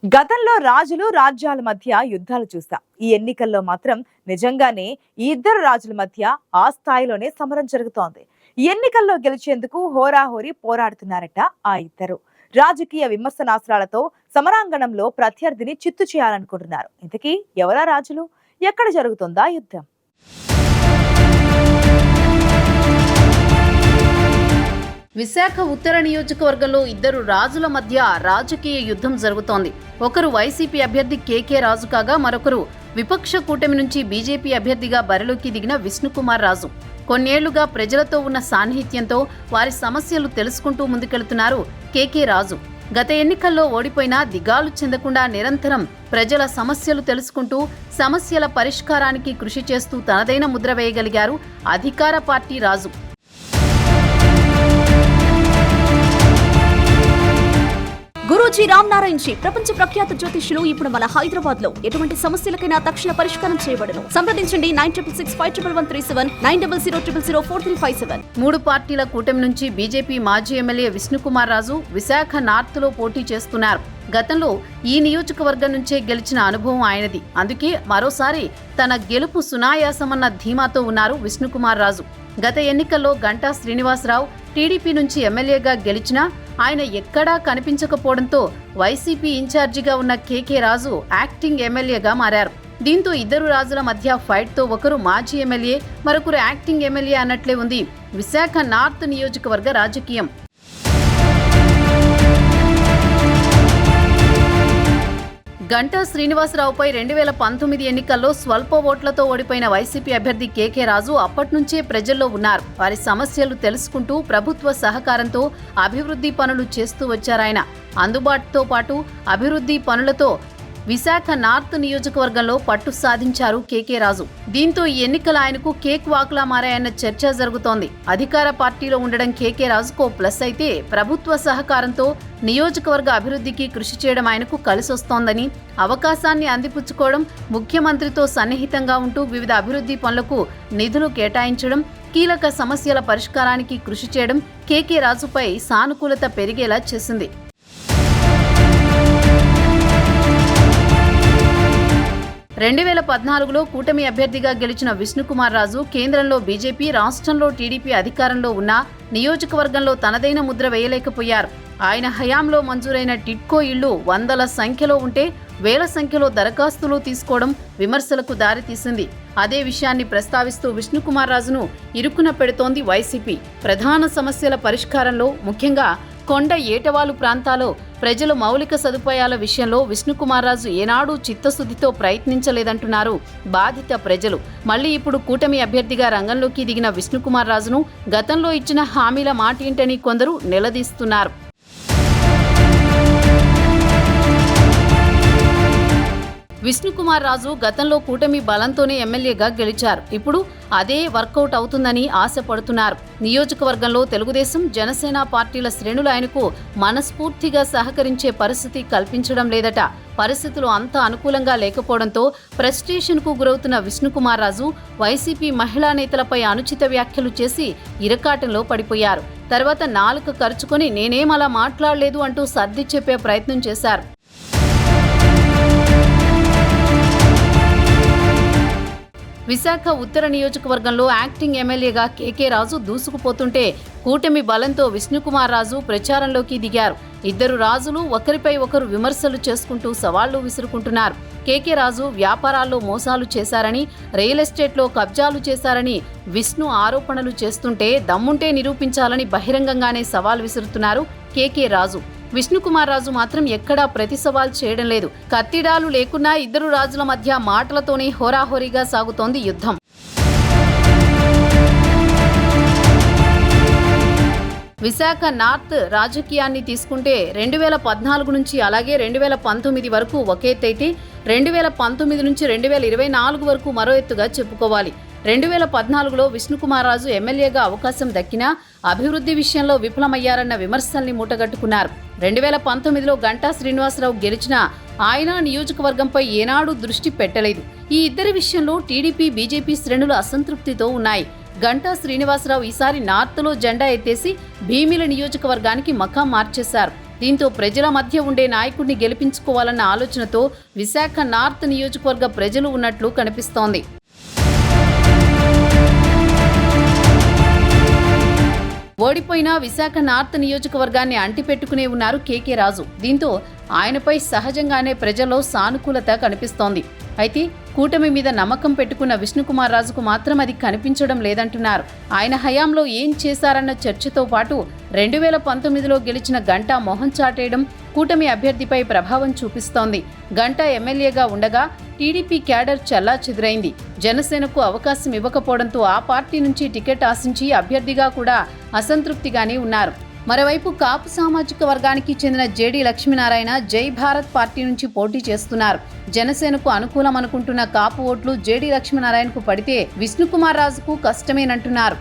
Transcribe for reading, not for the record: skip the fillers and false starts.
గతంలో రాజులు రాజ్యాల మధ్య యుద్ధాలు చూసాం. ఈ ఎన్నికల్లో మాత్రం నిజంగానే ఈ ఇద్దరు రాజుల మధ్య ఆ స్థాయిలోనే సమరం జరుగుతోంది. ఈ ఎన్నికల్లో గెలిచేందుకు హోరాహోరీ పోరాడుతున్నారట ఆ ఇద్దరు. రాజకీయ విమర్శనాస్త్రాలతో సమరాంగణంలో ప్రత్యర్థిని చిత్తు చేయాలనుకుంటున్నారు. ఇంతకీ ఎవరా రాజులు? ఎక్కడ జరుగుతుందా యుద్ధం? విశాఖ ఉత్తర నియోజకవర్గంలో ఇద్దరు రాజుల మధ్య రాజకీయ యుద్ధం జరుగుతోంది. ఒకరు వైసీపీ అభ్యర్థి కేకే రాజు కాగా మరొకరు విపక్ష కూటమి నుంచి బీజేపీ అభ్యర్థిగా బరిలోకి దిగిన విష్ణుకుమార్ రాజు. కొన్నేళ్లుగా ప్రజలతో ఉన్న సాన్నిహిత్యంతో వారి సమస్యలు తెలుసుకుంటూ ముందుకెళ్తున్నారు కేకే రాజు. గత ఎన్నికల్లో ఓడిపోయినా దిగాలు చెందకుండా నిరంతరం ప్రజల సమస్యలు తెలుసుకుంటూ సమస్యల పరిష్కారానికి కృషి చేస్తూ తనదైన ముద్ర వేయగలిగారు అధికార పార్టీ రాజు. గురూజీ రామ్ నారాయణ్ జీ ప్రపంచ ప్రఖ్యాత జ్యోతిష్యులు ఇప్పుడు మన హైదరాబాద్ లో ఎటువంటి సమస్యలకైనా తక్షణ పరిష్కారం చేయబడును. సంప్రదించండి 96651137 9000004357. మూడు పార్టీల కూటమి నుంచి బీజేపీ మాజీ ఎమ్మెల్యే విష్ణుకుమార్ రాజు విశాఖ నార్త్ లో పోటీ చేస్తున్నారు. గతంలో ఈ నియోజకవర్గం నుంచే గెలిచిన అనుభవం ఆయనది. అందుకే మరోసారి తన గెలుపు సునాయాసమన్న ధీమాతో ఉన్నారు విష్ణుకుమార్ రాజు. గత ఎన్నికల్లో గంటా శ్రీనివాసరావు టీడీపీ నుంచి ఎమ్మెల్యేగా గెలిచినా ఆయన ఎక్కడా కనిపించకపోవడంతో వైసీపీ ఇన్ఛార్జిగా ఉన్న కేకే రాజు యాక్టింగ్ ఎమ్మెల్యేగా మారారు. దీంతో ఇద్దరు రాజుల మధ్య ఫైట్ తో ఒకరు మాజీ ఎమ్మెల్యే, మరొకరు యాక్టింగ్ ఎమ్మెల్యే అన్నట్లే ఉంది విశాఖ నార్త్ నియోజకవర్గ రాజకీయం. గంటా శ్రీనివాసరావుపై 2019 ఎన్నికల్లో స్వల్ప ఓట్లతో ఓడిపోయిన వైసీపీ అభ్యర్థి కేకే రాజు అప్పట్నుంచే ప్రజల్లో ఉన్నారు. వారి సమస్యలు తెలుసుకుంటూ ప్రభుత్వ సహకారంతో అభివృద్ధి పనులు చేస్తూ వచ్చారాయన. అందుబాటుతో పాటు అభివృద్ధి పనులతో విశాఖ నార్త్ నియోజకవర్గంలో పట్టు సాధించారు కేకే రాజు. దీంతో ఈ ఎన్నికలు ఆయనకు కేక్ వాక్లా మారాయన్న చర్చ జరుగుతోంది. అధికార పార్టీలో ఉండడం కేకే రాజుకో ప్లస్ అయితే ప్రభుత్వ సహకారంతో నియోజకవర్గ అభివృద్ధికి కృషి చేయడం ఆయనకు కలిసొస్తోందని, అవకాశాన్ని అందిపుచ్చుకోవడం, ముఖ్యమంత్రితో సన్నిహితంగా ఉంటూ వివిధ అభివృద్ధి పనులకు నిధులు కేటాయించడం, కీలక సమస్యల పరిష్కారానికి కృషి చేయడం కేకే రాజుపై సానుకూలత పెరిగేలా చేసింది. 2014లో కూటమి అభ్యర్థిగా గెలిచిన విష్ణుకుమార్ రాజు కేంద్రంలో బీజేపీ, రాష్ట్రంలో టీడీపీ అధికారంలో ఉన్న నియోజకవర్గంలో తనదైన ముద్ర వేయలేకపోయారు. ఆయన హయాంలో మంజూరైన టిడ్కో ఇళ్లు వందల సంఖ్యలో ఉంటే వేల సంఖ్యలో దరఖాస్తులు తీసుకోవడం విమర్శలకు దారితీసింది. అదే విషయాన్ని ప్రస్తావిస్తూ విష్ణుకుమార్ రాజును ఇరుకున పెడుతోంది వైసీపీ. ప్రధాన సమస్యల పరిష్కారంలో, ముఖ్యంగా కొండ ఏటవాలు ప్రాంతాల్లో ప్రజల మౌలిక సదుపాయాల విషయంలో విష్ణుకుమార్ రాజు ఏనాడూ చిత్తశుద్ధితో ప్రయత్నించలేదంటున్నారు బాధిత ప్రజలు. మళ్లీ ఇప్పుడు కూటమి అభ్యర్థిగా రంగంలోకి దిగిన విష్ణుకుమార్ రాజును గతంలో ఇచ్చిన హామీల మాటేంటని కొందరు నిలదీస్తున్నారు. విష్ణుకుమార్ రాజు గతంలో కూటమి బలంతోనే ఎమ్మెల్యేగా గెలిచారు. ఇప్పుడు అదే వర్కౌట్ అవుతుందని ఆశపడుతున్నారు. నియోజకవర్గంలో తెలుగుదేశం, జనసేన పార్టీల శ్రేణులు ఆయనకు మనస్ఫూర్తిగా సహకరించే పరిస్థితి కల్పించడం లేదట. పరిస్థితులు అంత అనుకూలంగా లేకపోవడంతో ఫ్రస్ట్రేషన్కు గురవుతున్న విష్ణుకుమార్ రాజు వైసీపీ మహిళా నేతలపై అనుచిత వ్యాఖ్యలు చేసి ఇరకాటంలో పడిపోయారు. తర్వాత నాలుక కరుచుకొని నేనేమలా మాట్లాడలేదు అంటూ సర్ది చెప్పే ప్రయత్నం చేశారు. విశాఖ ఉత్తర నియోజకవర్గంలో యాక్టింగ్ ఎమ్మెల్యేగా కేకే రాజు దూసుకుపోతుంటే కూటమి బలంతో విష్ణుకుమార్ రాజు ప్రచారంలోకి దిగారు. ఇద్దరు రాజులు ఒకరిపై ఒకరు విమర్శలు చేసుకుంటూ సవాళ్లు విసురుకుంటున్నారు. కేకే రాజు వ్యాపారాల్లో మోసాలు చేశారని, రియల్ ఎస్టేట్లో కబ్జాలు చేశారని విష్ణు ఆరోపణలు చేస్తుంటే దమ్ముంటే నిరూపించాలని బహిరంగంగానే సవాల్ విసురుతున్నారు కేకే రాజు. విష్ణుకుమార్ రాజు మాత్రం ఎక్కడా ప్రతి సవాల్ చేయడం లేదు. కత్తిడాలు లేకున్నా ఇద్దరు రాజుల మధ్య మాటలతోనే హోరాహోరీగా సాగుతోంది యుద్ధం. విశాఖ నార్త్ రాజకీయాన్ని తీసుకుంటే 2014 నుంచి అలాగే 2019 వరకు ఒక ఎత్తైతే 2019 నుంచి 2024 వరకు మరో ఎత్తుగా చెప్పుకోవాలి. 2014లో విష్ణుకుమార్ రాజు ఎమ్మెల్యేగా అవకాశం దక్కినా అభివృద్ధి విషయంలో విఫలమయ్యారన్న విమర్శల్ని మూటగట్టుకున్నారు. 2019లో గంటా శ్రీనివాసరావు గెలిచినా ఆయన నియోజకవర్గంపై ఏనాడూ దృష్టి పెట్టలేదు. ఈ ఇద్దరి విషయంలో టీడీపీ, బీజేపీ శ్రేణులు అసంతృప్తితో ఉన్నాయి. గంటా శ్రీనివాసరావు ఈసారి నార్త్లో జెండా ఎత్తేసి భీమిల నియోజకవర్గానికి మకాం మార్చేశారు. దీంతో ప్రజల మధ్య ఉండే నాయకుడిని గెలిపించుకోవాలన్న ఆలోచనతో విశాఖ నార్త్ నియోజకవర్గ ప్రజలు ఉన్నట్లు కనిపిస్తోంది. ఓడిపోయిన విశాఖ నార్త్ నియోజకవర్గాన్ని అంటిపెట్టుకునే ఉన్నారు కేకే రాజు. దీంతో ఆయనపై సహజంగానే ప్రజల్లో సానుకూలత కనిపిస్తోంది. అయితే కూటమి మీద నమ్మకం పెట్టుకున్న విష్ణుకుమార్ రాజుకు మాత్రం అది కనిపించడం లేదంటున్నారు. ఆయన హయాంలో ఏం చేశారన్న చర్చతో పాటు 2019లో గెలిచిన గంటా మొహం చాటేయడం కూటమి అభ్యర్థిపై ప్రభావం చూపిస్తోంది. గంటా ఎమ్మెల్యేగా ఉండగా టీడీపీ క్యాడర్ చెల్లాచెదురైంది. జనసేనకు అవకాశం ఇవ్వకపోవడంతో ఆ పార్టీ నుంచి టికెట్ ఆశించి అభ్యర్థిగా కూడా అసంతృప్తిగానే ఉన్నారు. మరోవైపు కాపు సామాజిక వర్గానికి చెందిన జేడీ లక్ష్మీనారాయణ జై భారత్ పార్టీ నుంచి పోటీ చేస్తున్నారు. జనసేనకు అనుకూలం అనుకుంటున్న కాపు ఓట్లు జేడీ లక్ష్మీనారాయణకు పడితే విష్ణుకుమార్ రాజుకు కష్టమేనంటున్నారు.